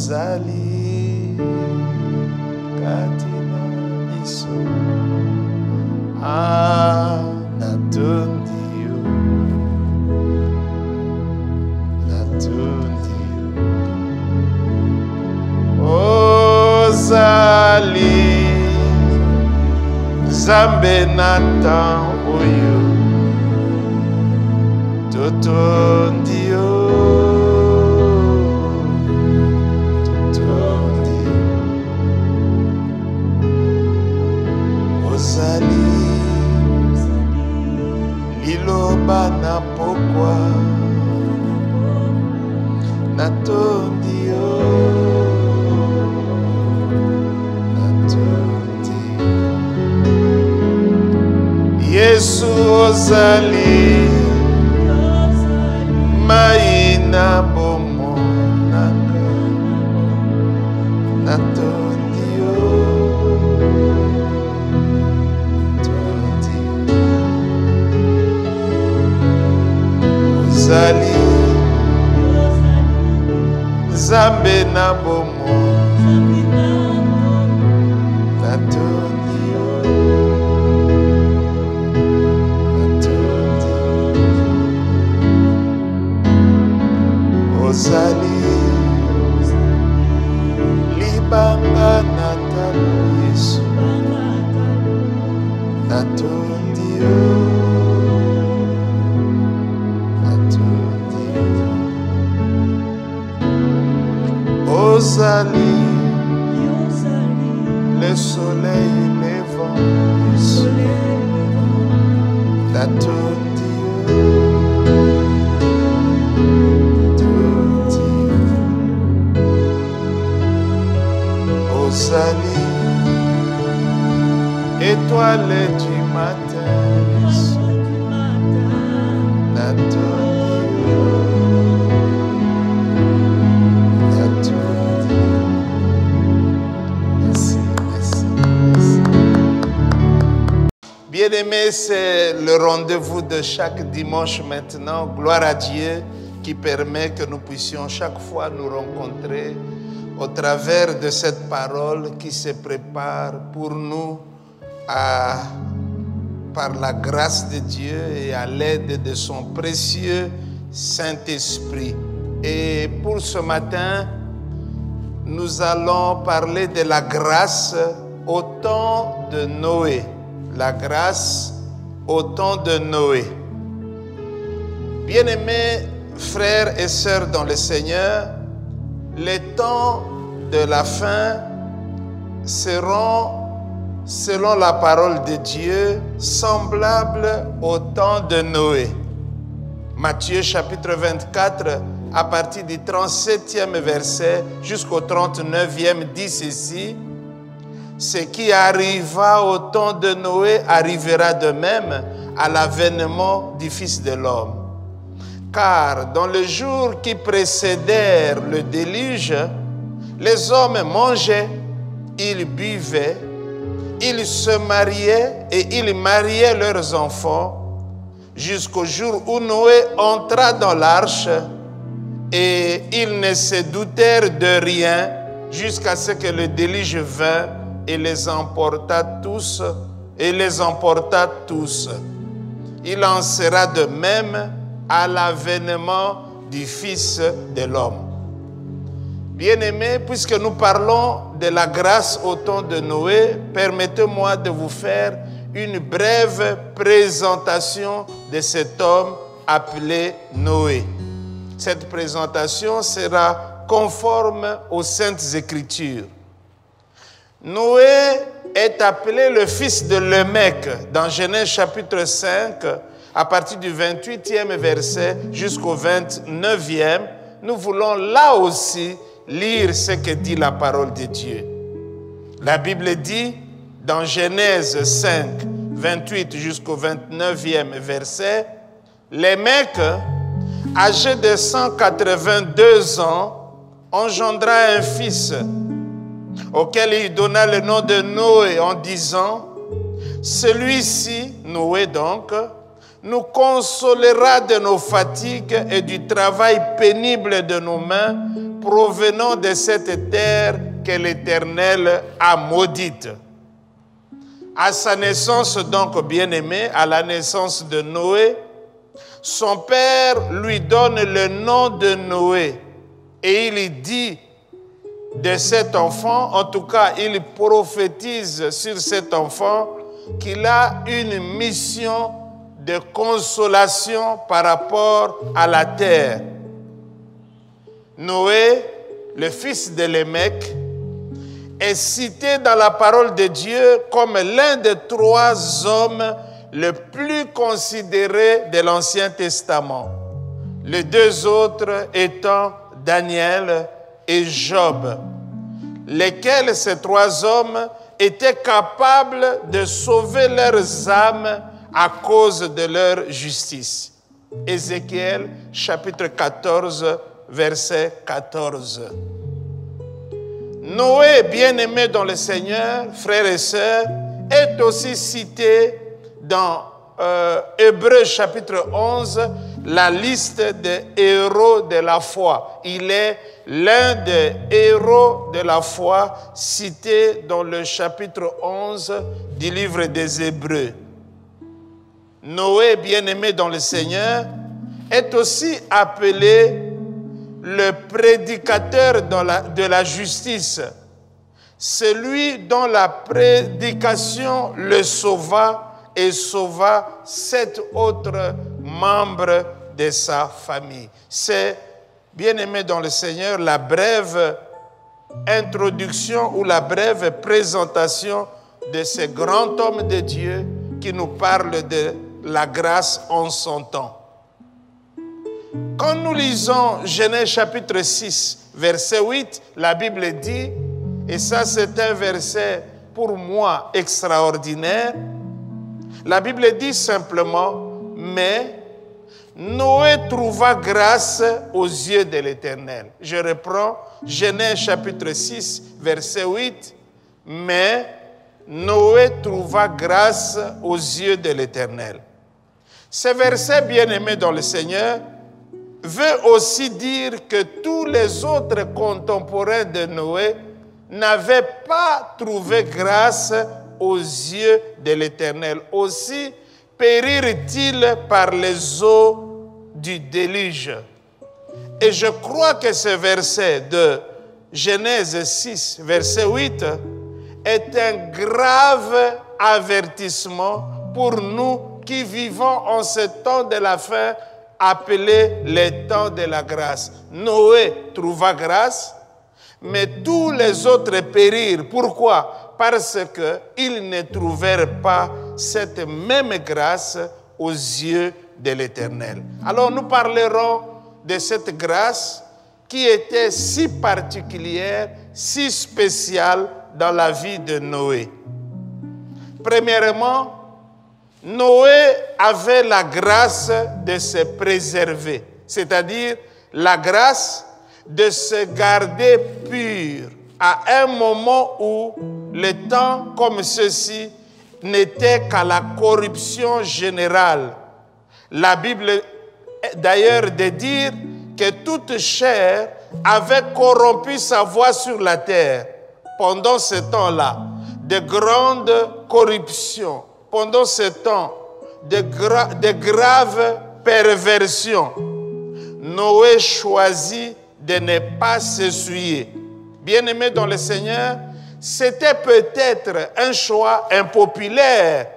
ozali katina biso natondi yo ozali Nzambe na ntango oyo totondi yo ozali liloba na pokwa natondi yo Yesu ozali maina bomo nanga natondi yo ozali Nzambe na bomo natondi yo ozali libanga na talo Yesu natondi yo ozali le soleil levant Yesu natondi yo ozali étoile du matin Yesu natondi yo natondi. Merci. Bien-aimés, c'est le rendez-vous de chaque dimanche maintenant. Gloire à Dieu qui permet que nous puissions chaque fois nous rencontrer au travers de cette parole qui se prépare pour nous par la grâce de Dieu et à l'aide de son précieux Saint-Esprit. Et pour ce matin, nous allons parler de la grâce au temps de Noé. La grâce au temps de Noé. Bien-aimés frères et sœurs dans le Seigneur, les temps de la fin seront, selon la parole de Dieu, semblables au temps de Noé. Matthieu chapitre 24, à partir du 37e verset jusqu'au 39e, dit ceci: ce qui arriva au temps de Noé arrivera de même à l'avènement du Fils de l'homme. Car dans les jours qui précédèrent le déluge, les hommes mangeaient, ils buvaient, ils se mariaient et ils mariaient leurs enfants, jusqu'au jour où Noé entra dans l'arche, et ils ne se doutèrent de rien jusqu'à ce que le déluge vint et les emporta tous, Il en sera de même à l'avènement du Fils de l'homme. Bien-aimés, puisque nous parlons de la grâce au temps de Noé, permettez-moi de vous faire une brève présentation de cet homme appelé Noé. Cette présentation sera conforme aux Saintes Écritures. Noé est appelé le fils de Lémec dans Genèse chapitre 5, à partir du 28e verset jusqu'au 29e. Nous voulons là aussi lire ce que dit la parole de Dieu. La Bible dit dans Genèse 5, 28 jusqu'au 29e verset, Lémec, âgé de 182 ans, engendra un fils, auquel il donna le nom de Noé en disant, celui-ci, Noé donc, nous consolera de nos fatigues et du travail pénible de nos mains, provenant de cette terre que l'Éternel a maudite. À sa naissance donc, bien-aimé, à la naissance de Noé, son père lui donne le nom de Noé et il dit de cet enfant, en tout cas il prophétise sur cet enfant qu'il a une mission de consolation par rapport à la terre. Noé, le fils de Lémec, est cité dans la parole de Dieu comme l'un des 3 hommes les plus considérés de l'Ancien Testament. Les 2 autres étant Daniel et Job, lesquels ces 3 hommes étaient capables de sauver leurs âmes à cause de leur justice. Ézéchiel, chapitre 14, verset 14. Noé, bien-aimé dans le Seigneur, frères et sœurs, est aussi cité dans Hébreux chapitre 11, la liste des héros de la foi. Il est l'un des héros de la foi cité dans le chapitre 11 du livre des Hébreux. Noé, bien-aimé dans le Seigneur, est aussi appelé le prédicateur de la justice, celui dont la prédication le sauva et sauva 7 autres membres de sa famille. C'est, bien-aimé dans le Seigneur, la brève introduction ou la brève présentation de ce grand homme de Dieu qui nous parle de la grâce en son temps. Quand nous lisons Genèse chapitre 6, verset 8, la Bible dit, et ça c'est un verset pour moi extraordinaire, la Bible dit simplement, mais Noé trouva grâce aux yeux de l'Éternel. Je reprends Genèse chapitre 6, verset 8, mais Noé trouva grâce aux yeux de l'Éternel. Ce verset, bien-aimé dans le Seigneur, veut aussi dire que tous les autres contemporains de Noé n'avaient pas trouvé grâce aux yeux de l'Éternel. Aussi périrent-ils par les eaux du déluge. Et je crois que ce verset de Genèse 6, verset 8, est un grave avertissement pour nous qui vivons en ce temps de la fin appelé les temps de la grâce. Noé trouva grâce, mais tous les autres périrent. Pourquoi? Parce qu'ils ne trouvèrent pas cette même grâce aux yeux de l'Éternel. Alors nous parlerons de cette grâce qui était si particulière, si spéciale dans la vie de Noé. Premièrement, Noé avait la grâce de se préserver, c'est-à-dire la grâce de se garder pur à un moment où le temps comme ceci n'était qu'à la corruption générale. La Bible d'ailleurs de dire que toute chair avait corrompu sa voie sur la terre. Pendant ce temps-là, de grandes corruptions, pendant ce temps, de graves perversions, Noé choisit de ne pas s'essuyer. Bien-aimé dans le Seigneur, c'était peut-être un choix impopulaire,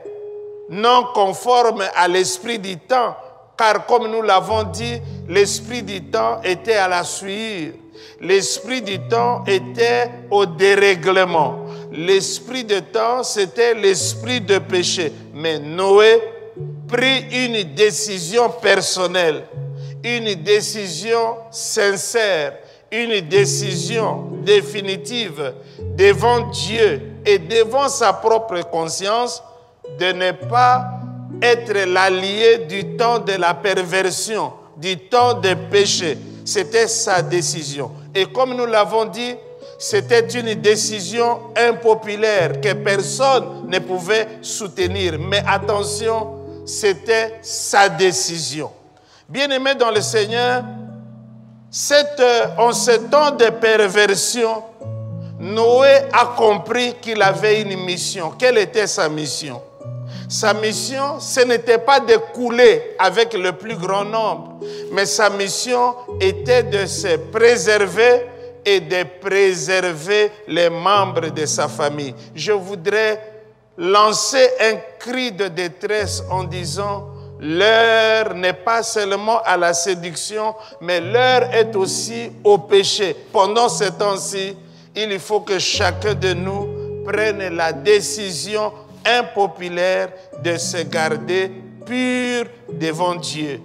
non conforme à l'esprit du temps, car comme nous l'avons dit, l'esprit du temps était à la souillure. L'esprit du temps était au dérèglement. L'esprit du temps, c'était l'esprit de péché. Mais Noé prit une décision personnelle, une décision sincère, une décision définitive devant Dieu et devant sa propre conscience de ne pas être l'allié du temps de la perversion, du temps de péché. C'était sa décision. Et comme nous l'avons dit, c'était une décision impopulaire que personne ne pouvait soutenir. Mais attention, c'était sa décision. Bien-aimés dans le Seigneur, En ce temps de perversion, Noé a compris qu'il avait une mission. Quelle était sa mission? Sa mission, ce n'était pas de couler avec le plus grand nombre, mais sa mission était de se préserver et de préserver les membres de sa famille. Je voudrais lancer un cri de détresse en disant: l'heure n'est pas seulement à la séduction, mais l'heure est aussi au péché. Pendant ce temps-ci, il faut que chacun de nous prenne la décision impopulaire de se garder pur devant Dieu.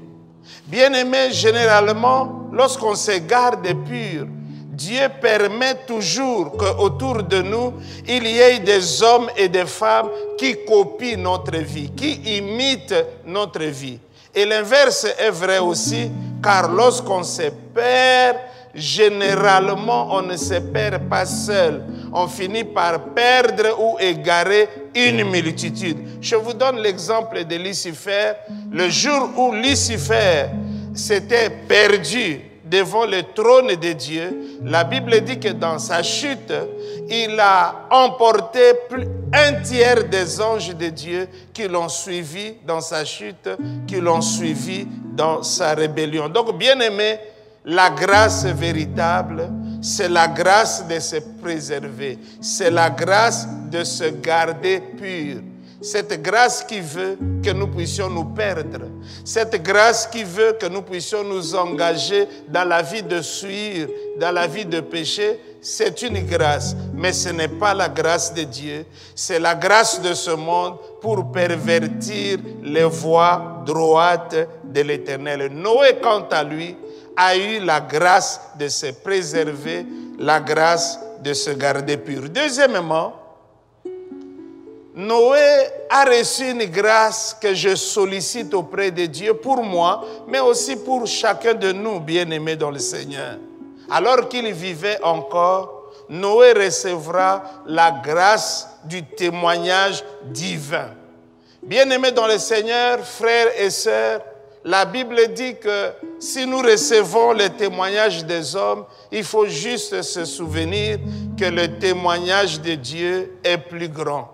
Bien-aimés, généralement, lorsqu'on se garde pur, Dieu permet toujours qu'autour de nous, il y ait des hommes et des femmes qui copient notre vie, qui imitent notre vie. Et l'inverse est vrai aussi, car lorsqu'on se perd, généralement, on ne se perd pas seul. On finit par perdre ou égarer une multitude. Je vous donne l'exemple de Lucifer. Le jour où Lucifer s'était perdu devant le trône de Dieu, la Bible dit que dans sa chute, il a emporté un tiers des anges de Dieu qui l'ont suivi dans sa chute, qui l'ont suivi dans sa rébellion. Donc, bien-aimés, la grâce véritable, c'est la grâce de se préserver. C'est la grâce de se garder pur. Cette grâce qui veut que nous puissions nous perdre. Cette grâce qui veut que nous puissions nous engager dans la vie de souillure, dans la vie de péché. C'est une grâce, mais ce n'est pas la grâce de Dieu. C'est la grâce de ce monde pour pervertir les voies droites de l'Éternel. Noé, quant à lui, a eu la grâce de se préserver, la grâce de se garder pur. Deuxièmement, Noé a reçu une grâce que je sollicite auprès de Dieu pour moi, mais aussi pour chacun de nous, bien-aimés dans le Seigneur. Alors qu'il vivait encore, Noé recevra la grâce du témoignage divin. Bien-aimés dans le Seigneur, frères et sœurs, la Bible dit que si nous recevons le témoignage des hommes, il faut juste se souvenir que le témoignage de Dieu est plus grand.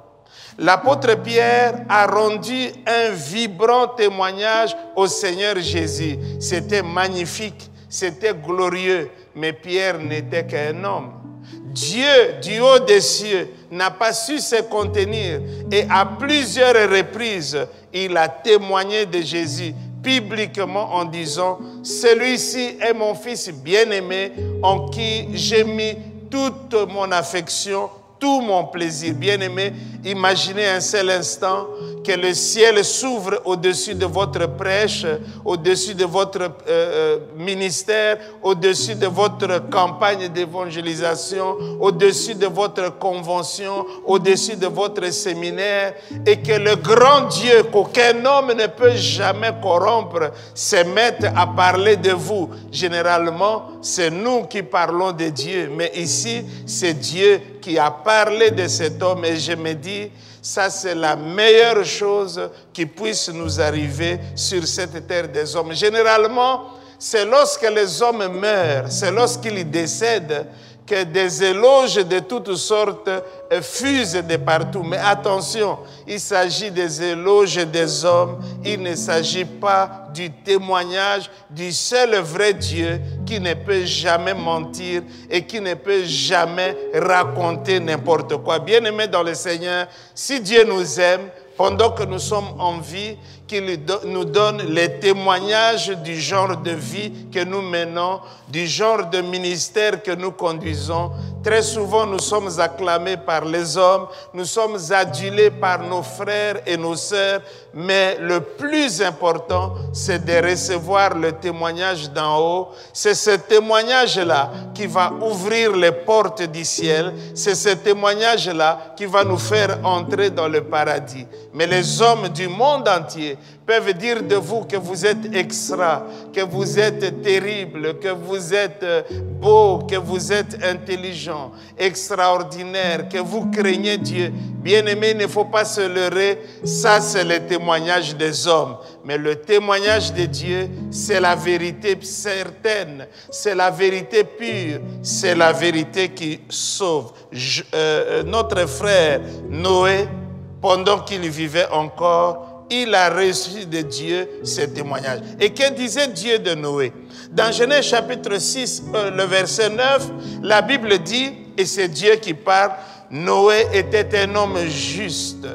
L'apôtre Pierre a rendu un vibrant témoignage au Seigneur Jésus. C'était magnifique, c'était glorieux, mais Pierre n'était qu'un homme. Dieu, du haut des cieux, n'a pas su se contenir et à plusieurs reprises, il a témoigné de Jésus publiquement en disant « Celui-ci est mon fils bien-aimé en qui j'ai mis toute mon affection, tout mon plaisir. » Bien-aimé, imaginez un seul instant que le ciel s'ouvre au-dessus de votre prêche, au-dessus de votre ministère, au-dessus de votre campagne d'évangélisation, au-dessus de votre convention, au-dessus de votre séminaire, et que le grand Dieu qu'aucun homme ne peut jamais corrompre se mette à parler de vous. Généralement, c'est nous qui parlons de Dieu, mais ici, c'est Dieu qui a parlé de cet homme, et je me dis, ça c'est la meilleure chose qui puisse nous arriver sur cette terre des hommes. Généralement, c'est lorsque les hommes meurent, c'est lorsqu'ils décèdent que des éloges de toutes sortes fusent de partout. Mais attention, il s'agit des éloges des hommes, il ne s'agit pas du témoignage du seul vrai Dieu qui ne peut jamais mentir et qui ne peut jamais raconter n'importe quoi. Bien-aimés dans le Seigneur, si Dieu nous aime, pendant que nous sommes en vie, qu'il nous donne les témoignages du genre de vie que nous menons, du genre de ministère que nous conduisons. Très souvent, nous sommes acclamés par les hommes, nous sommes adulés par nos frères et nos sœurs, mais le plus important, c'est de recevoir le témoignage d'en haut. C'est ce témoignage-là qui va ouvrir les portes du ciel. C'est ce témoignage-là qui va nous faire entrer dans le paradis. Mais les hommes du monde entier peuvent dire de vous que vous êtes extra, que vous êtes terrible, que vous êtes beau, que vous êtes intelligent, extraordinaire, que vous craignez Dieu. Bien-aimé, il ne faut pas se leurrer. Ça, c'est le témoignage des hommes. Mais le témoignage de Dieu, c'est la vérité certaine, c'est la vérité pure, c'est la vérité qui sauve. Notre frère Noé, pendant qu'il vivait encore, il a reçu de Dieu ce témoignage. Et que disait Dieu de Noé? Dans Genèse chapitre 6, le verset 9, la Bible dit, et c'est Dieu qui parle, Noé était un homme juste.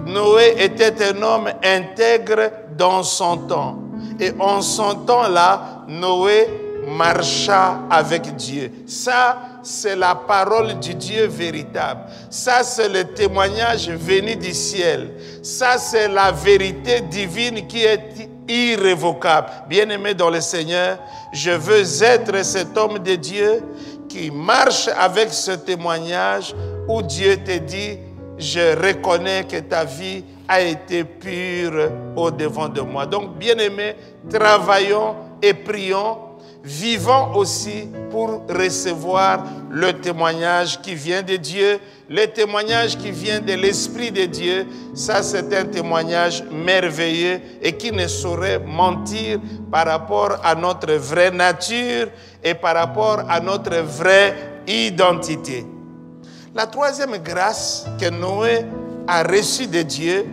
Noé était un homme intègre dans son temps. Et en son temps-là, Noé marcha avec Dieu. Ça, c'est la parole du Dieu véritable. Ça, c'est le témoignage venu du ciel. Ça, c'est la vérité divine qui est irrévocable. Bien-aimé dans le Seigneur, je veux être cet homme de Dieu qui marche avec ce témoignage où Dieu te dit, je reconnais que ta vie a été pure au-devant de moi. Donc, bien-aimés, travaillons et prions, vivons aussi pour recevoir le témoignage qui vient de Dieu, le témoignage qui vient de l'Esprit de Dieu. Ça, c'est un témoignage merveilleux et qui ne saurait mentir par rapport à notre vraie nature et par rapport à notre vraie identité. La troisième grâce que Noé a reçue de Dieu,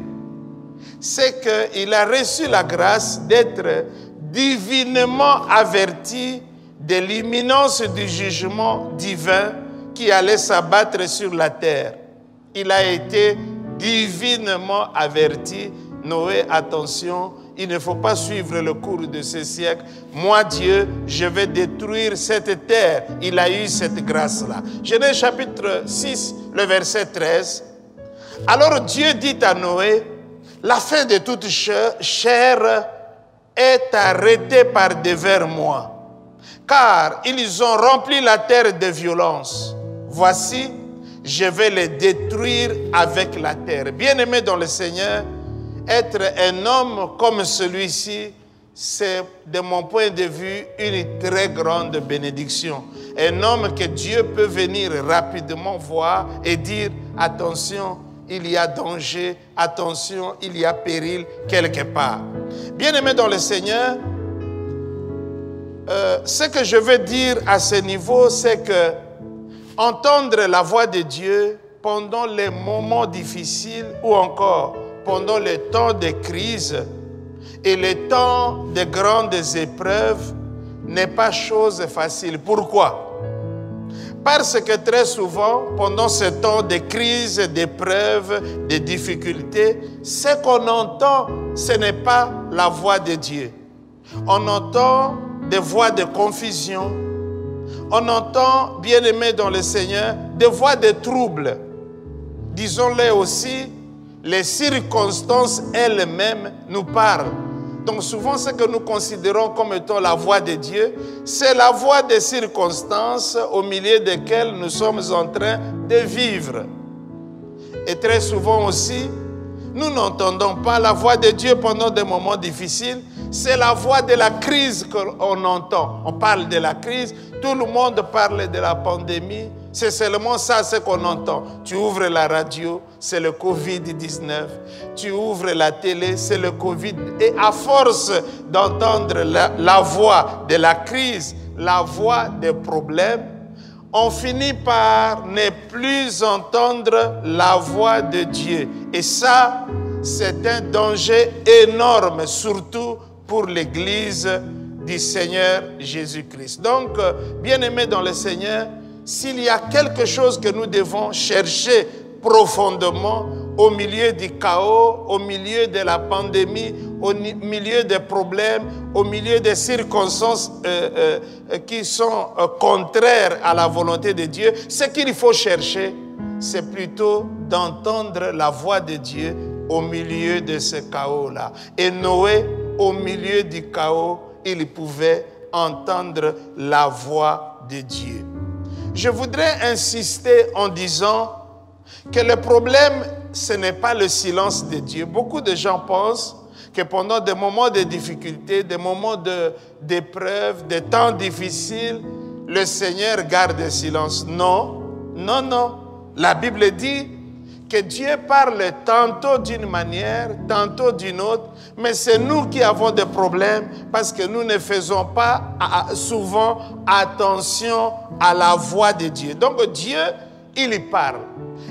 c'est qu'il a reçu la grâce d'être divinement averti de l'imminence du jugement divin qui allait s'abattre sur la terre. Il a été divinement averti. Noé, attention, il ne faut pas suivre le cours de ce siècle. Moi, Dieu, je vais détruire cette terre. Il a eu cette grâce-là. Genèse chapitre 6, le verset 13. Alors Dieu dit à Noé, la fin de toute chair est arrêtée par devers moi, car ils ont rempli la terre de violence. Voici, je vais les détruire avec la terre. Bien-aimé dans le Seigneur, être un homme comme celui-ci, c'est, de mon point de vue, une très grande bénédiction. Un homme que Dieu peut venir rapidement voir et dire, attention, il y a danger, attention, il y a péril quelque part. Bien-aimé dans le Seigneur, ce que je veux dire à ce niveau, c'est que entendre la voix de Dieu pendant les moments difficiles ou encore pendant les temps de crise et les temps de grandes épreuves n'est pas chose facile. Pourquoi? Parce que très souvent, pendant ce temps de crise, d'épreuves, de difficultés, ce qu'on entend, ce n'est pas la voix de Dieu. On entend des voix de confusion. On entend, bien-aimé dans le Seigneur, des voix de trouble. Disons-le aussi, les circonstances elles-mêmes nous parlent. Donc souvent, ce que nous considérons comme étant la voix de Dieu, c'est la voix des circonstances au milieu desquelles nous sommes en train de vivre. Et très souvent aussi, nous n'entendons pas la voix de Dieu pendant des moments difficiles. C'est la voix de la crise qu'on entend. On parle de la crise, tout le monde parle de la pandémie. C'est seulement ça ce qu'on entend. Tu ouvres la radio, c'est le Covid-19. Tu ouvres la télé, c'est le Covid. Et à force d'entendre la voix de la crise, la voix des problèmes, on finit par ne plus entendre la voix de Dieu. Et ça, c'est un danger énorme, surtout pour l'Église du Seigneur Jésus-Christ. Donc, bien-aimés dans le Seigneur, s'il y a quelque chose que nous devons chercher profondément au milieu du chaos, au milieu de la pandémie, au milieu des problèmes, au milieu des circonstances qui sont contraires à la volonté de Dieu, ce qu'il faut chercher, c'est plutôt d'entendre la voix de Dieu au milieu de ce chaos-là. Et Noé, au milieu du chaos, il pouvait entendre la voix de Dieu. Je voudrais insister en disant que le problème, ce n'est pas le silence de Dieu. Beaucoup de gens pensent que pendant des moments de difficulté, des moments d'épreuve, des temps difficiles, le Seigneur garde le silence. Non, non, non. La Bible dit que Dieu parle tantôt d'une manière, tantôt d'une autre, mais c'est nous qui avons des problèmes parce que nous ne faisons pas souvent attention à la voix de Dieu. Donc Dieu, il y parle.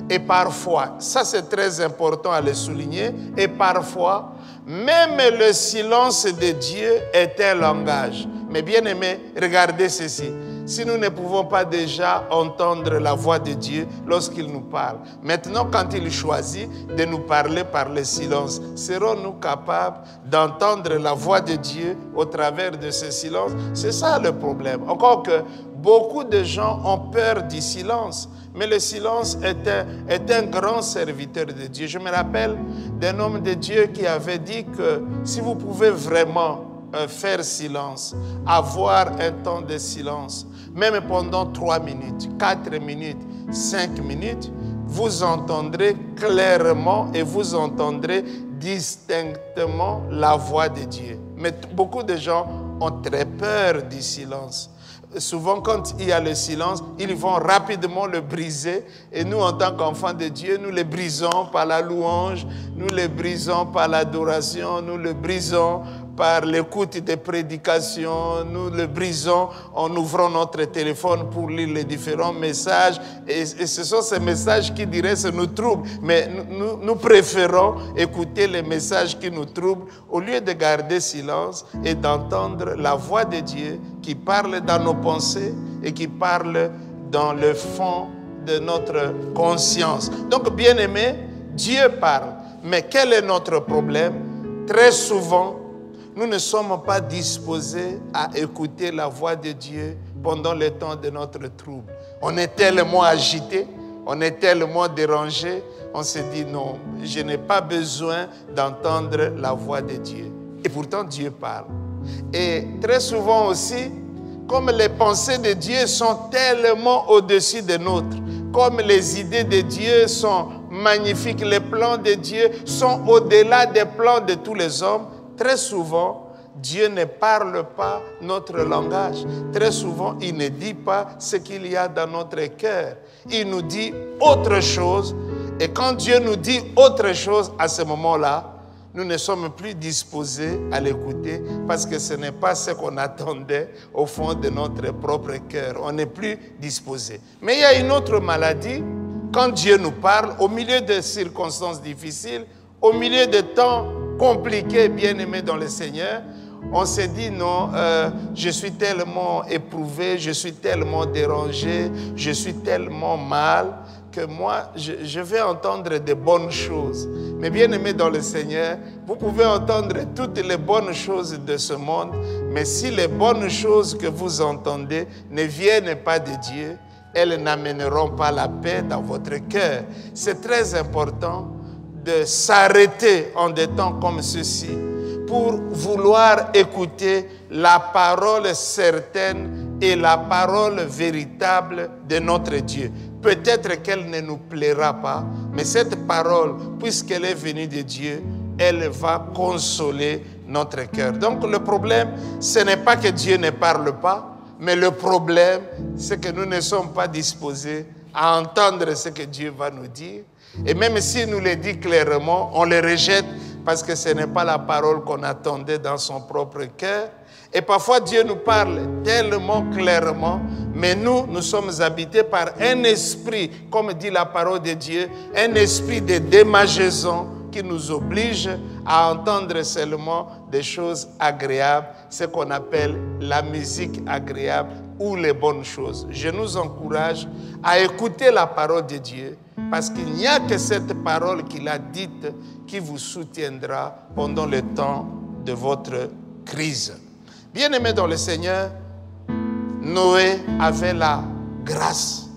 Et parfois, ça c'est très important à le souligner, et parfois, même le silence de Dieu est un langage. Mais bien aimé, regardez ceci. Si nous ne pouvons pas déjà entendre la voix de Dieu lorsqu'il nous parle, maintenant quand il choisit de nous parler par le silence, serons-nous capables d'entendre la voix de Dieu au travers de ce silence? C'est ça le problème. Encore que beaucoup de gens ont peur du silence, mais le silence est un grand serviteur de Dieu. Je me rappelle d'un homme de Dieu qui avait dit que si vous pouvez vraiment faire silence, avoir un temps de silence, même pendant 3 minutes, 4 minutes, 5 minutes, vous entendrez clairement et vous entendrez distinctement la voix de Dieu. Mais beaucoup de gens ont très peur du silence. Souvent, quand il y a le silence, ils vont rapidement le briser. Et nous, en tant qu'enfants de Dieu, nous le brisons par la louange, nous le brisons par l'adoration, nous le brisons par l'écoute des prédications, nous le brisons en ouvrant notre téléphone pour lire les différents messages. Et ce sont ces messages qui, diraient, ça nous troublent. Mais nous préférons écouter les messages qui nous troublent au lieu de garder silence et d'entendre la voix de Dieu qui parle dans nos pensées et qui parle dans le fond de notre conscience. Donc, bien aimé, Dieu parle. Mais quel est notre problème? Très souvent, nous ne sommes pas disposés à écouter la voix de Dieu pendant le temps de notre trouble. On est tellement agité, on est tellement dérangé, on se dit non, je n'ai pas besoin d'entendre la voix de Dieu. Et pourtant, Dieu parle. Et très souvent aussi, comme les pensées de Dieu sont tellement au-dessus des nôtres, comme les idées de Dieu sont magnifiques, les plans de Dieu sont au-delà des plans de tous les hommes, très souvent, Dieu ne parle pas notre langage. Très souvent, il ne dit pas ce qu'il y a dans notre cœur. Il nous dit autre chose. Et quand Dieu nous dit autre chose, à ce moment-là, nous ne sommes plus disposés à l'écouter parce que ce n'est pas ce qu'on attendait au fond de notre propre cœur. On n'est plus disposé. Mais il y a une autre maladie. Quand Dieu nous parle, au milieu de circonstances difficiles, au milieu de temps compliqués, bien aimés dans le Seigneur, on se dit non, je suis tellement éprouvé, je suis tellement dérangé, je suis tellement mal que moi, je vais entendre de bonnes choses. Mais bien aimé dans le Seigneur, vous pouvez entendre toutes les bonnes choses de ce monde, mais si les bonnes choses que vous entendez ne viennent pas de Dieu, elles n'amèneront pas la paix dans votre cœur. C'est très important de s'arrêter en des temps comme ceci pour vouloir écouter la parole certaine et la parole véritable de notre Dieu. Peut-être qu'elle ne nous plaira pas, mais cette parole, puisqu'elle est venue de Dieu, elle va consoler notre cœur. Donc le problème, ce n'est pas que Dieu ne parle pas, mais le problème, c'est que nous ne sommes pas disposés à entendre ce que Dieu va nous dire. Et même s'il nous le dit clairement, on le rejette parce que ce n'est pas la parole qu'on attendait dans son propre cœur. Et parfois, Dieu nous parle tellement clairement, mais nous sommes habités par un esprit, comme dit la parole de Dieu, un esprit de démangeaison qui nous oblige à entendre seulement des choses agréables, ce qu'on appelle la musique agréable ou les bonnes choses. Je nous encourage à écouter la parole de Dieu, parce qu'il n'y a que cette parole qu'il a dite qui vous soutiendra pendant le temps de votre crise. Bien-aimés dans le Seigneur, Noé avait la grâce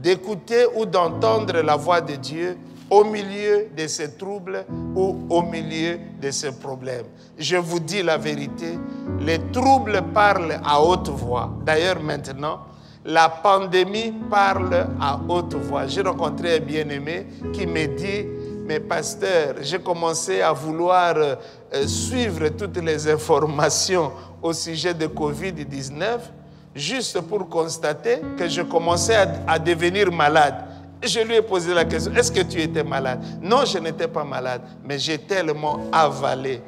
d'écouter ou d'entendre la voix de Dieu au milieu de ses troubles ou au milieu de ses problèmes. Je vous dis la vérité, les troubles parlent à haute voix. D'ailleurs maintenant, la pandémie parle à haute voix. J'ai rencontré un bien-aimé qui me dit, mais pasteur, j'ai commencé à vouloir suivre toutes les informations au sujet de Covid-19 juste pour constater que je commençais à devenir malade. Je lui ai posé la question, est-ce que tu étais malade? Non, je n'étais pas malade, mais j'ai tellement avalé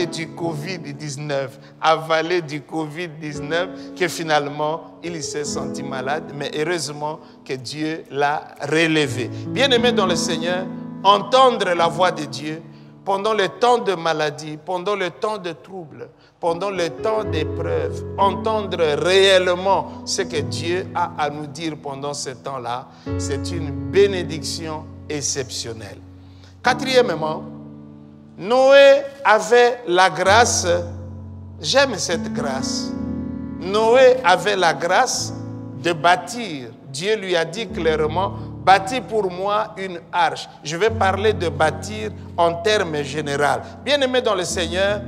du Covid-19, avalé du Covid-19 que finalement, il s'est senti malade, mais heureusement que Dieu l'a relevé. Bien-aimé dans le Seigneur, entendre la voix de Dieu pendant le temps de maladie, pendant le temps de trouble, pendant le temps d'épreuve, entendre réellement ce que Dieu a à nous dire pendant ce temps-là, c'est une bénédiction exceptionnelle. Quatrièmement, Noé avait la grâce, j'aime cette grâce. Noé avait la grâce de bâtir. Dieu lui a dit clairement, bâtis pour moi une arche. Je vais parler de bâtir en termes généraux. Bien-aimés dans le Seigneur,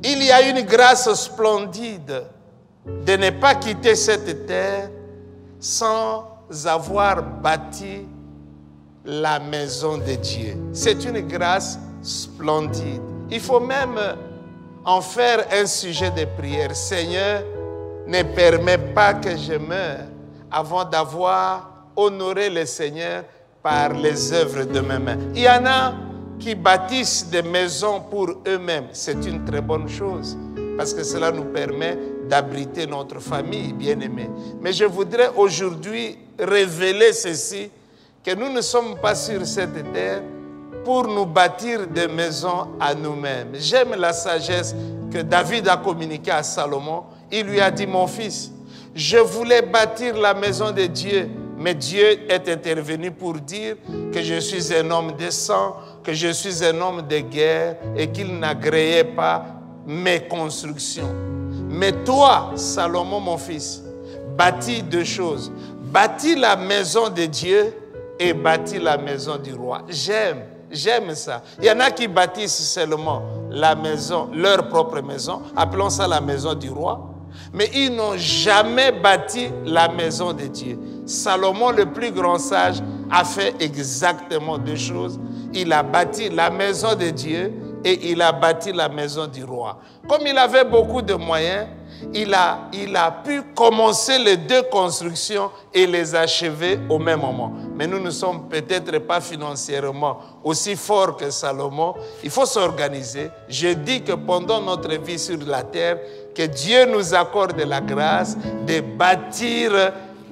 il y a une grâce splendide de ne pas quitter cette terre sans avoir bâti la maison de Dieu. C'est une grâce splendide. Il faut même en faire un sujet de prière. Seigneur, ne permets pas que je meure avant d'avoir honoré le Seigneur par les œuvres de mes mains. Il y en a qui bâtissent des maisons pour eux-mêmes. C'est une très bonne chose parce que cela nous permet d'abriter notre famille bien-aimée. Mais je voudrais aujourd'hui révéler ceci, que nous ne sommes pas sur cette terre pour nous bâtir des maisons à nous-mêmes. J'aime la sagesse que David a communiquée à Salomon. Il lui a dit, mon fils, je voulais bâtir la maison de Dieu, mais Dieu est intervenu pour dire que je suis un homme de sang, que je suis un homme de guerre et qu'il n'agréait pas mes constructions. Mais toi, Salomon, mon fils, bâtis deux choses. Bâtis la maison de Dieu et bâtis la maison du roi. J'aime ça. Il y en a qui bâtissent seulement la maison, leur propre maison, appelons ça la maison du roi, mais ils n'ont jamais bâti la maison de Dieu. Salomon, le plus grand sage, a fait exactement deux choses. Il a bâti la maison de Dieu et il a bâti la maison du roi. Comme il avait beaucoup de moyens, il a pu commencer les deux constructions et les achever au même moment. Mais nous ne sommes peut-être pas financièrement aussi forts que Salomon. Il faut s'organiser. Je dis que pendant notre vie sur la terre, que Dieu nous accorde la grâce de bâtir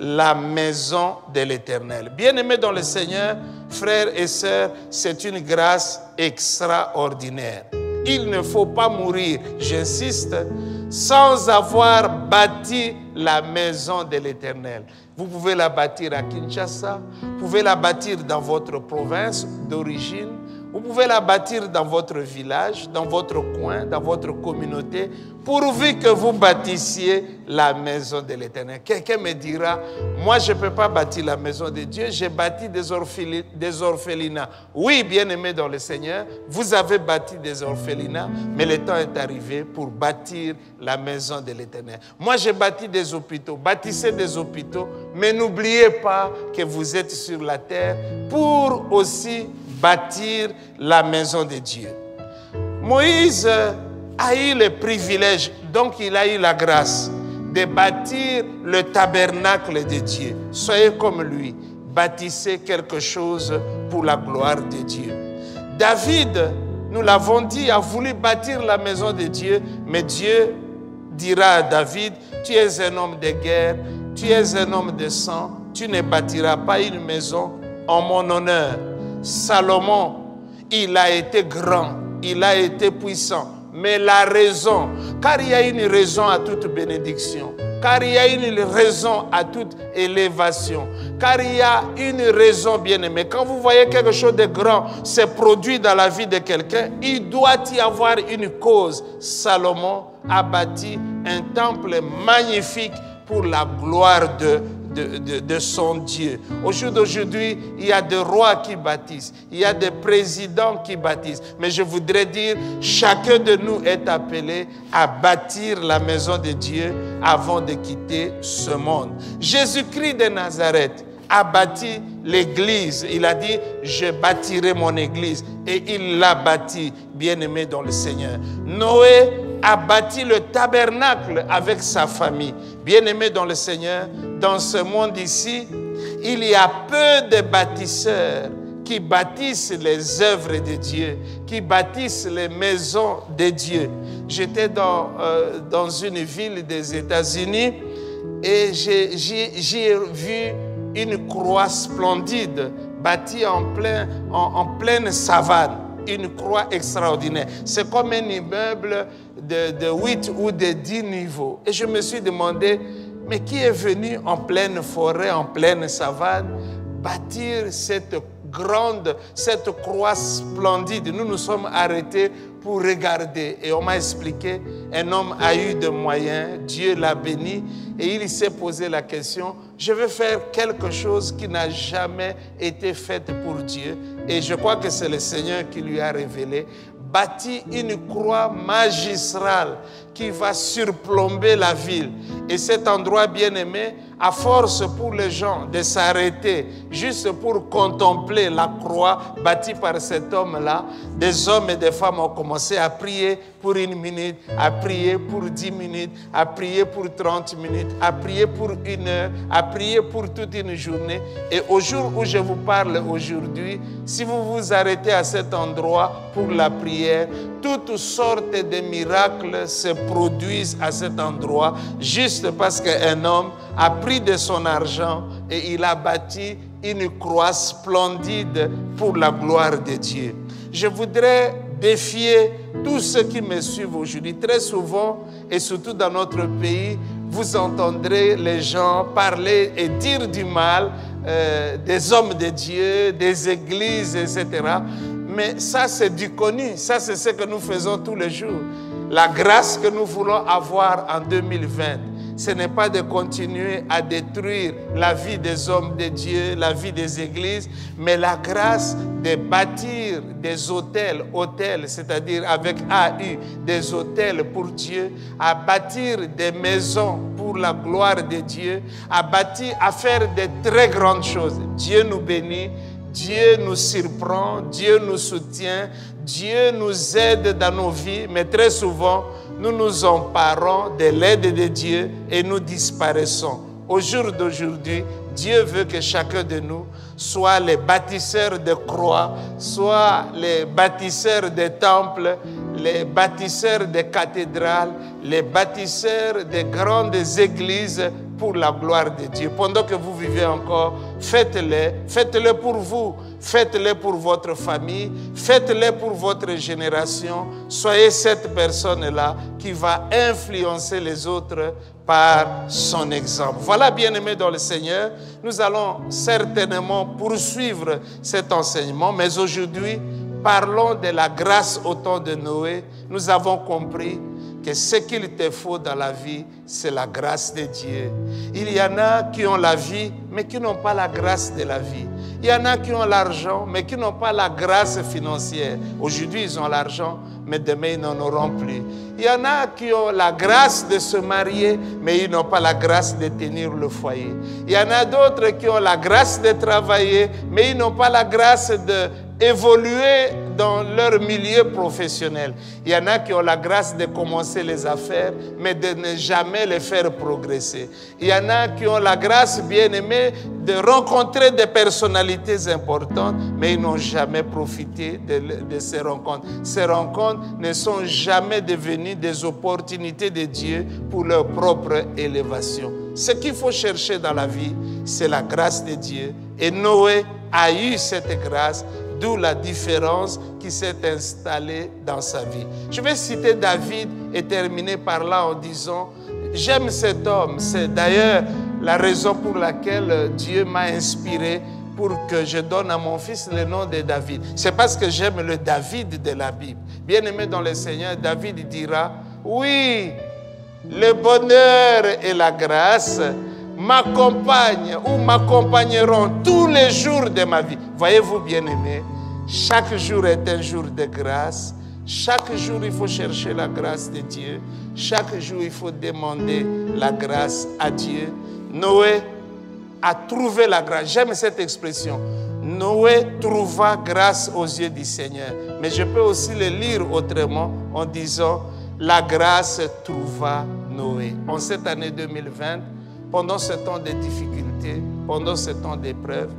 la maison de l'Éternel. Bien-aimés dans le Seigneur, frères et sœurs, c'est une grâce extraordinaire. Il ne faut pas mourir, j'insiste, sans avoir bâti la maison de l'Éternel. Vous pouvez la bâtir à Kinshasa, vous pouvez la bâtir dans votre province d'origine, vous pouvez la bâtir dans votre village, dans votre coin, dans votre communauté, pourvu que vous bâtissiez la maison de l'Éternel. Quelqu'un me dira, moi je ne peux pas bâtir la maison de Dieu, j'ai bâti des orphelinats. Oui, bien-aimés dans le Seigneur, vous avez bâti des orphelinats, mais le temps est arrivé pour bâtir la maison de l'Éternel. Moi j'ai bâti des hôpitaux, bâtissez des hôpitaux, mais n'oubliez pas que vous êtes sur la terre pour aussi bâtir la maison de Dieu. Moïse a eu le privilège, donc il a eu la grâce de bâtir le tabernacle de Dieu. Soyez comme lui, bâtissez quelque chose pour la gloire de Dieu. David, nous l'avons dit, a voulu bâtir la maison de Dieu, mais Dieu dira à David, tu es un homme de guerre, tu es un homme de sang, tu ne bâtiras pas une maison en mon honneur. Salomon, il a été grand, il a été puissant, mais la raison, car il y a une raison à toute bénédiction, car il y a une raison à toute élévation, car il y a une raison bien-aimée. Quand vous voyez quelque chose de grand se produit dans la vie de quelqu'un, il doit y avoir une cause. Salomon a bâti un temple magnifique pour la gloire de de son Dieu. Au jour d'aujourd'hui, il y a des rois qui bâtissent, il y a des présidents qui bâtissent. Mais je voudrais dire, chacun de nous est appelé à bâtir la maison de Dieu avant de quitter ce monde. Jésus-Christ de Nazareth a bâti l'église. Il a dit, je bâtirai mon église. Et il l'a bâti, bien-aimé dans le Seigneur. Noé a bâti le tabernacle avec sa famille. Bien-aimé dans le Seigneur, dans ce monde ici, il y a peu de bâtisseurs qui bâtissent les œuvres de Dieu, qui bâtissent les maisons de Dieu. J'étais dans une ville des États-Unis et j'ai vu une croix splendide bâtie en pleine savane. Une croix extraordinaire. C'est comme un immeuble de 8 ou de 10 niveaux. Et je me suis demandé, mais qui est venu en pleine forêt, en pleine savane, bâtir cette croix splendide? Nous nous sommes arrêtés pour regarder. Et on m'a expliqué, un homme a eu des moyens, Dieu l'a béni, et il s'est posé la question, je vais faire quelque chose qui n'a jamais été fait pour Dieu. Et je crois que c'est le Seigneur qui lui a révélé, bâti une croix magistrale qui va surplomber la ville. Et cet endroit bien-aimé, à force pour les gens de s'arrêter juste pour contempler la croix bâtie par cet homme-là, des hommes et des femmes ont commencé à prier pour 1 minute, à prier pour 10 minutes, à prier pour 30 minutes, à prier pour 1 heure, à prier pour toute une journée. Et au jour où je vous parle aujourd'hui, si vous vous arrêtez à cet endroit pour la prière, toutes sortes de miracles se produisent à cet endroit juste parce qu'un homme a pris de son argent et il a bâti une croix splendide pour la gloire de Dieu. Je voudrais défier tous ceux qui me suivent aujourd'hui. Très souvent, et surtout dans notre pays, vous entendrez les gens parler et dire du mal des hommes de Dieu, des églises, etc. Mais ça, c'est du connu. Ça, c'est ce que nous faisons tous les jours. La grâce que nous voulons avoir en 2020, ce n'est pas de continuer à détruire la vie des hommes de Dieu, la vie des églises, mais la grâce de bâtir des hôtels, c'est-à-dire avec AU, des hôtels pour Dieu, à bâtir des maisons pour la gloire de Dieu, à faire de très grandes choses. Dieu nous bénit. Dieu nous surprend, Dieu nous soutient, Dieu nous aide dans nos vies, mais très souvent, nous nous emparons de l'aide de Dieu et nous disparaissons. Au jour d'aujourd'hui, Dieu veut que chacun de nous soit les bâtisseurs de croix, soit les bâtisseurs de temples, les bâtisseurs de cathédrales, les bâtisseurs de grandes églises pour la gloire de Dieu. Pendant que vous vivez encore, faites-le pour vous, faites-le pour votre famille, faites-le pour votre génération. Soyez cette personne-là qui va influencer les autres par son exemple. Voilà, bien-aimés dans le Seigneur, nous allons certainement poursuivre cet enseignement, mais aujourd'hui, parlons de la grâce au temps de Noé. Nous avons compris que ce qu'il te faut dans la vie, c'est la grâce de Dieu. Il y en a qui ont la vie, mais qui n'ont pas la grâce de la vie. Il y en a qui ont l'argent, mais qui n'ont pas la grâce financière. Aujourd'hui, ils ont l'argent, mais demain, ils n'en auront plus. Il y en a qui ont la grâce de se marier, mais ils n'ont pas la grâce de tenir le foyer. Il y en a d'autres qui ont la grâce de travailler, mais ils n'ont pas la grâce d'évoluer dans leur milieu professionnel. Il y en a qui ont la grâce de commencer les affaires, mais de ne jamais les faire progresser. Il y en a qui ont la grâce, bien aimée, de rencontrer des personnalités importantes, mais ils n'ont jamais profité de ces rencontres. Ces rencontres ne sont jamais devenues des opportunités de Dieu pour leur propre élévation. Ce qu'il faut chercher dans la vie, c'est la grâce de Dieu. Et Noé a eu cette grâce, d'où la différence qui s'est installée dans sa vie. Je vais citer David et terminer par là en disant, j'aime cet homme. C'est d'ailleurs la raison pour laquelle Dieu m'a inspiré pour que je donne à mon fils le nom de David. C'est parce que j'aime le David de la Bible. Bien-aimé dans le Seigneur, David dira, oui, le bonheur et la grâce m'accompagnent ou m'accompagneront tous les jours de ma vie. Voyez-vous, bien-aimés, chaque jour est un jour de grâce. Chaque jour, il faut chercher la grâce de Dieu. Chaque jour, il faut demander la grâce à Dieu. Noé a trouvé la grâce. J'aime cette expression. Noé trouva grâce aux yeux du Seigneur. Mais je peux aussi le lire autrement en disant la grâce trouva Noé. En cette année 2020, pendant ce temps de difficultés, pendant ce temps d'épreuve,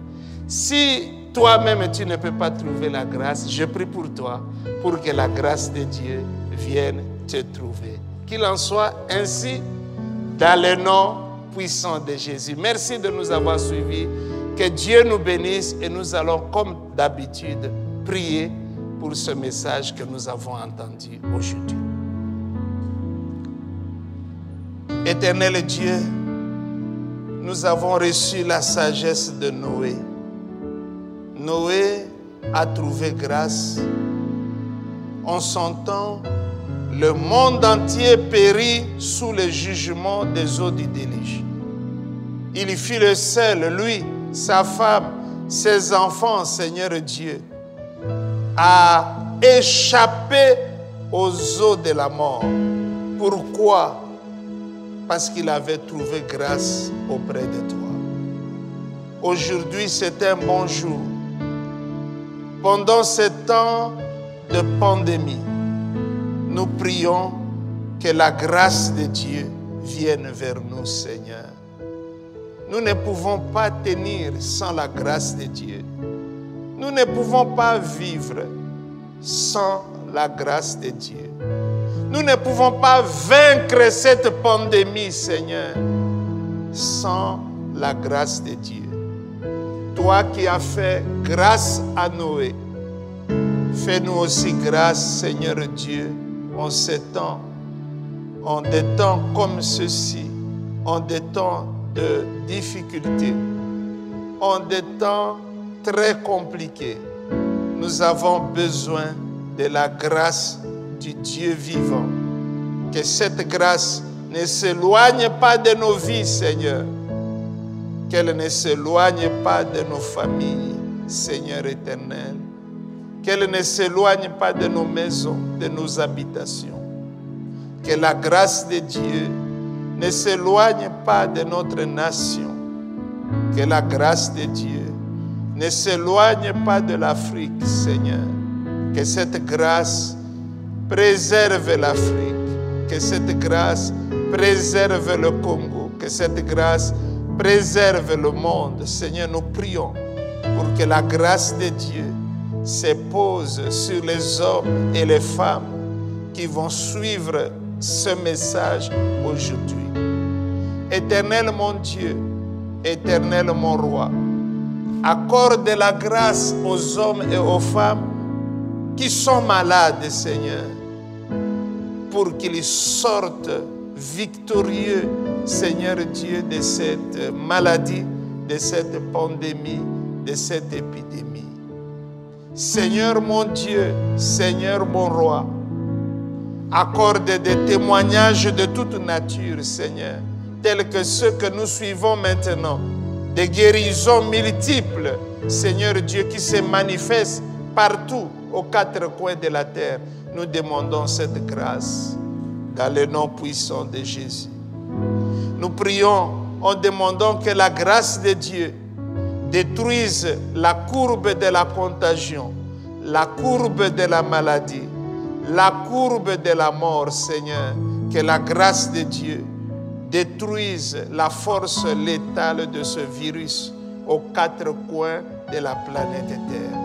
si toi-même tu ne peux pas trouver la grâce, je prie pour toi, pour que la grâce de Dieu vienne te trouver. Qu'il en soit ainsi dans le nom puissant de Jésus. Merci de nous avoir suivis. Que Dieu nous bénisse et nous allons, comme d'habitude, prier pour ce message que nous avons entendu aujourd'hui. Éternel Dieu, nous avons reçu la sagesse de Noé. Noé a trouvé grâce. En son temps, le monde entier périt sous le jugement des eaux du déluge. Il fut le seul, lui, sa femme, ses enfants, Seigneur Dieu, à échapper aux eaux de la mort. Pourquoi? Parce qu'il avait trouvé grâce auprès de toi. Aujourd'hui, c'est un bon jour. Pendant ce temps de pandémie, nous prions que la grâce de Dieu vienne vers nous, Seigneur. Nous ne pouvons pas tenir sans la grâce de Dieu. Nous ne pouvons pas vivre sans la grâce de Dieu. Nous ne pouvons pas vaincre cette pandémie, Seigneur, sans la grâce de Dieu. Toi qui as fait grâce à Noé, fais-nous aussi grâce, Seigneur Dieu, en ces temps, en des temps comme ceci, en des temps de difficultés, en des temps très compliqués. Nous avons besoin de la grâce du Dieu vivant. Que cette grâce ne s'éloigne pas de nos vies, Seigneur. Qu'elle ne s'éloigne pas de nos familles, Seigneur éternel. Qu'elle ne s'éloigne pas de nos maisons, de nos habitations. Que la grâce de Dieu ne s'éloigne pas de notre nation. Que la grâce de Dieu ne s'éloigne pas de l'Afrique, Seigneur. Que cette grâce préserve l'Afrique. Que cette grâce préserve le Congo. Que cette grâce préserve le monde. Seigneur, nous prions pour que la grâce de Dieu se pose sur les hommes et les femmes qui vont suivre ce message aujourd'hui. Éternel mon Dieu, éternel mon roi, accorde la grâce aux hommes et aux femmes qui sont malades, Seigneur, pour qu'ils sortent victorieux, Seigneur Dieu, de cette maladie, de cette pandémie, de cette épidémie. Seigneur mon Dieu, Seigneur mon roi, accorde des témoignages de toute nature, Seigneur, tels que ceux que nous suivons maintenant, des guérisons multiples, Seigneur Dieu, qui se manifestent partout aux quatre coins de la terre. Nous demandons cette grâce dans le nom puissant de Jésus. Nous prions en demandant que la grâce de Dieu détruise la courbe de la contagion, la courbe de la maladie, la courbe de la mort, Seigneur. Que la grâce de Dieu détruise la force létale de ce virus aux quatre coins de la planète Terre.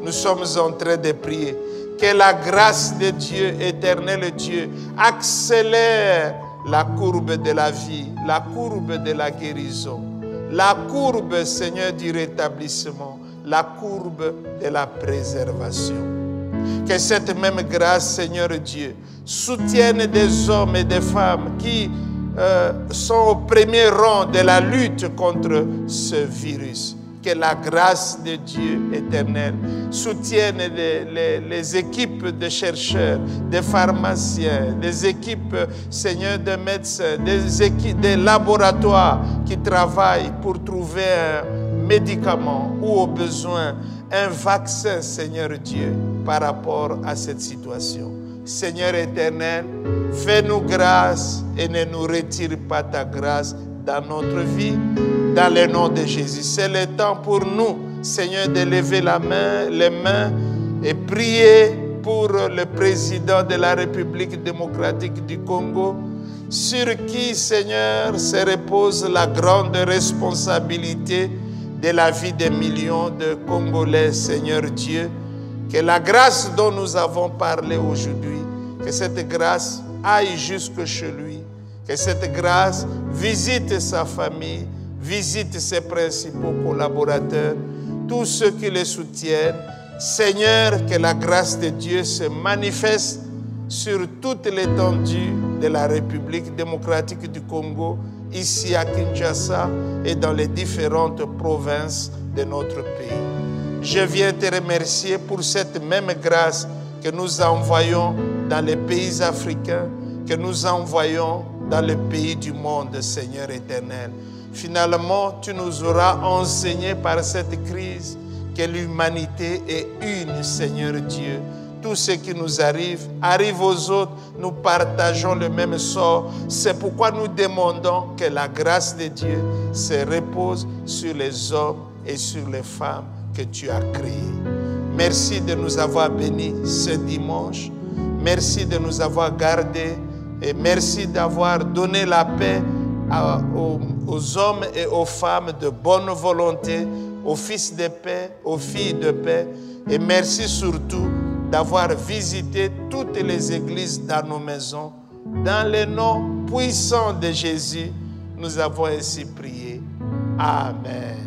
Nous sommes en train de prier que la grâce de Dieu, éternel Dieu, accélère la courbe de la vie, la courbe de la guérison, la courbe, Seigneur, du rétablissement, la courbe de la préservation. Que cette même grâce, Seigneur Dieu, soutienne des hommes et des femmes qui sont au premier rang de la lutte contre ce virus. que la grâce de Dieu éternel soutienne les équipes de chercheurs, des pharmaciens, des équipes, Seigneur, de médecins, des équipes, des laboratoires qui travaillent pour trouver un médicament ou au besoin un vaccin, Seigneur Dieu, par rapport à cette situation. Seigneur éternel, fais-nous grâce et ne nous retire pas ta grâce dans notre vie, dans le nom de Jésus. C'est le temps pour nous, Seigneur, de lever les mains et prier pour le président de la République démocratique du Congo, sur qui, Seigneur, se repose la grande responsabilité de la vie des millions de Congolais, Seigneur Dieu. Que la grâce dont nous avons parlé aujourd'hui, que cette grâce aille jusque chez lui. Que cette grâce visite sa famille, visite ses principaux collaborateurs, tous ceux qui le soutiennent. Seigneur, que la grâce de Dieu se manifeste sur toute l'étendue de la République démocratique du Congo, ici à Kinshasa et dans les différentes provinces de notre pays. Je viens te remercier pour cette même grâce que nous envoyons dans les pays africains, que nous envoyons dans le pays du monde, Seigneur éternel. Finalement, tu nous auras enseigné par cette crise que l'humanité est une, Seigneur Dieu. Tout ce qui nous arrive aux autres, nous partageons le même sort. C'est pourquoi nous demandons que la grâce de Dieu se repose sur les hommes et sur les femmes que tu as créés. Merci de nous avoir bénis ce dimanche. Merci de nous avoir gardés. Et merci d'avoir donné la paix aux hommes et aux femmes de bonne volonté, aux fils de paix, aux filles de paix. Et merci surtout d'avoir visité toutes les églises dans nos maisons. Dans le nom puissant de Jésus, nous avons ainsi prié. Amen.